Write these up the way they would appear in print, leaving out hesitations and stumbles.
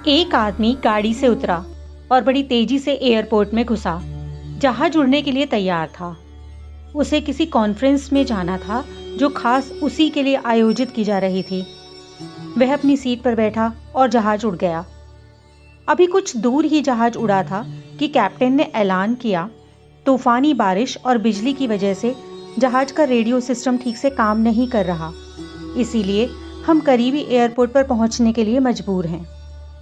एक आदमी गाड़ी से उतरा और बड़ी तेजी से एयरपोर्ट में घुसा। जहाज उड़ने के लिए तैयार था। उसे किसी कॉन्फ्रेंस में जाना था जो खास उसी के लिए आयोजित की जा रही थी। वह अपनी सीट पर बैठा और जहाज उड़ गया। अभी कुछ दूर ही जहाज उड़ा था कि कैप्टन ने ऐलान किया, तूफानी बारिश और बिजली की वजह से जहाज का रेडियो सिस्टम ठीक से काम नहीं कर रहा, इसीलिए हम करीबी एयरपोर्ट पर पहुंचने के लिए मजबूर हैं।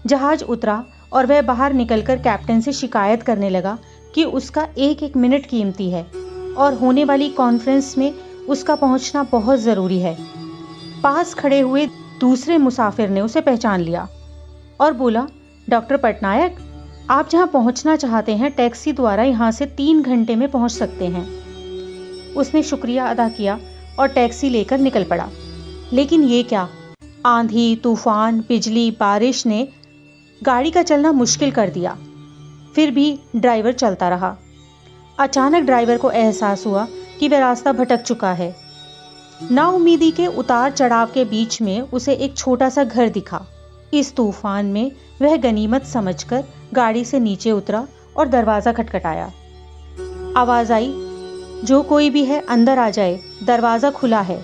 जहाज उतरा और वह बाहर निकलकर कैप्टन से शिकायत करने लगा कि उसका एक एक मिनट कीमती है और होने वाली कॉन्फ्रेंस में उसका पहुंचना बहुत ज़रूरी है। पास खड़े हुए दूसरे मुसाफिर ने उसे पहचान लिया और बोला, डॉक्टर पटनायक, आप जहां पहुंचना चाहते हैं टैक्सी द्वारा यहां से 3 घंटे में पहुंच सकते हैं। उसने शुक्रिया अदा किया और टैक्सी लेकर निकल पड़ा। लेकिन ये क्या, आंधी, तूफान, बिजली, बारिश ने गाड़ी का चलना मुश्किल कर दिया। फिर भी ड्राइवर चलता रहा। अचानक ड्राइवर को एहसास हुआ कि वह रास्ता भटक चुका है। नाउम्मीदी के उतार चढ़ाव के बीच में उसे एक छोटा सा घर दिखा। इस तूफान में वह गनीमत समझकर गाड़ी से नीचे उतरा और दरवाज़ा खटखटाया। आवाज़ आई, जो कोई भी है अंदर आ जाए, दरवाज़ा खुला है।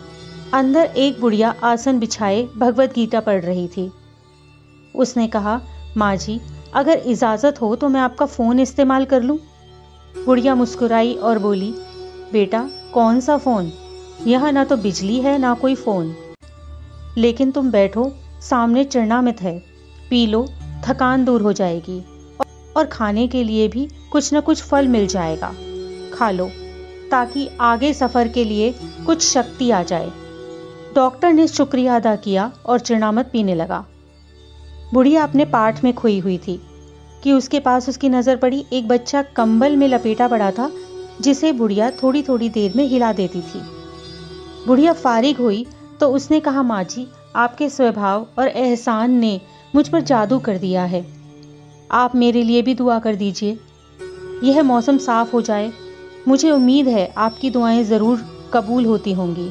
अंदर एक बुढ़िया आसन बिछाए भगवत गीता पढ़ रही थी। उसने कहा, माँ जी, अगर इजाज़त हो तो मैं आपका फ़ोन इस्तेमाल कर लूँ। बुढ़िया मुस्कुराई और बोली, बेटा, कौन सा फ़ोन? यहाँ ना तो बिजली है ना कोई फ़ोन। लेकिन तुम बैठो, सामने चरणामृत है, पी लो, थकान दूर हो जाएगी और खाने के लिए भी कुछ न कुछ फल मिल जाएगा, खा लो ताकि आगे सफ़र के लिए कुछ शक्ति आ जाए। डॉक्टर ने शुक्रिया अदा किया और चरणामृत पीने लगा। बुढ़िया अपने पाठ में खोई हुई थी कि उसके पास उसकी नज़र पड़ी। एक बच्चा कंबल में लपेटा पड़ा था जिसे बुढ़िया थोड़ी थोड़ी देर में हिला देती थी। बुढ़िया फारिग हुई तो उसने कहा, माँ जी, आपके स्वभाव और एहसान ने मुझ पर जादू कर दिया है। आप मेरे लिए भी दुआ कर दीजिए। यह मौसम साफ हो जाए, मुझे उम्मीद है आपकी दुआएं ज़रूर कबूल होती होंगी।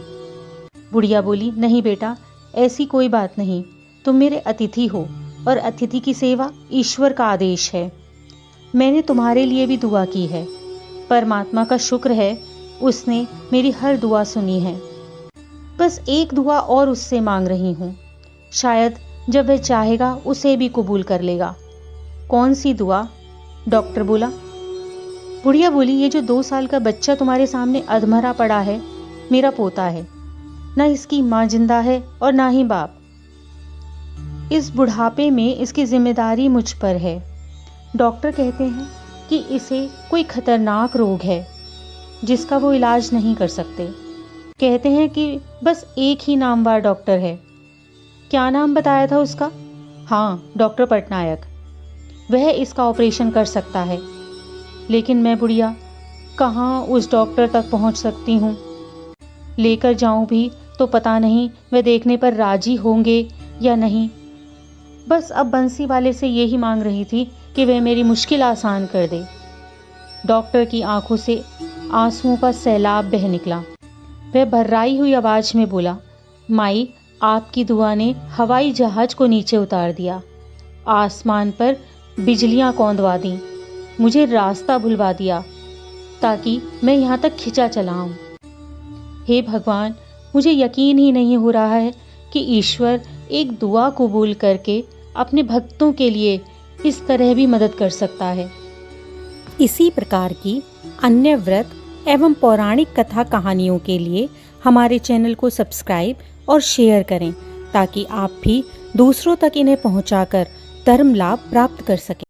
बुढ़िया बोली, नहीं बेटा, ऐसी कोई बात नहीं। तुम मेरे अतिथि हो और अतिथि की सेवा ईश्वर का आदेश है। मैंने तुम्हारे लिए भी दुआ की है। परमात्मा का शुक्र है, उसने मेरी हर दुआ सुनी है। बस एक दुआ और उससे मांग रही हूँ, शायद जब वह चाहेगा उसे भी कबूल कर लेगा। कौन सी दुआ? डॉक्टर बोला। बुढ़िया बोली, ये जो 2 साल का बच्चा तुम्हारे सामने अधमरा पड़ा है, मेरा पोता है। ना इसकी माँ जिंदा है और ना ही बाप। इस बुढ़ापे में इसकी जिम्मेदारी मुझ पर है। डॉक्टर कहते हैं कि इसे कोई खतरनाक रोग है जिसका वो इलाज नहीं कर सकते। कहते हैं कि बस एक ही नामवर डॉक्टर है। क्या नाम बताया था उसका? हाँ, डॉक्टर पटनायक। वह इसका ऑपरेशन कर सकता है। लेकिन मैं बुढ़िया कहाँ उस डॉक्टर तक पहुँच सकती हूँ? लेकर जाऊँ भी तो पता नहीं वह देखने पर राजी होंगे या नहीं। बस अब बंसी वाले से यही मांग रही थी कि वह मेरी मुश्किल आसान कर दे। डॉक्टर की आंखों से आंसुओं का सैलाब बह निकला। वह भर्राई हुई आवाज में बोला, माई, आपकी दुआ ने हवाई जहाज को नीचे उतार दिया, आसमान पर बिजलियां कौंधवा दी, मुझे रास्ता भुलवा दिया ताकि मैं यहाँ तक खिंचा चला आऊं। हे भगवान, मुझे यकीन ही नहीं हो रहा है कि ईश्वर एक दुआ कबूल करके अपने भक्तों के लिए इस तरह भी मदद कर सकता है। इसी प्रकार की अन्य व्रत एवं पौराणिक कथा कहानियों के लिए हमारे चैनल को सब्सक्राइब और शेयर करें ताकि आप भी दूसरों तक इन्हें पहुंचाकर धर्म लाभ प्राप्त कर सकें।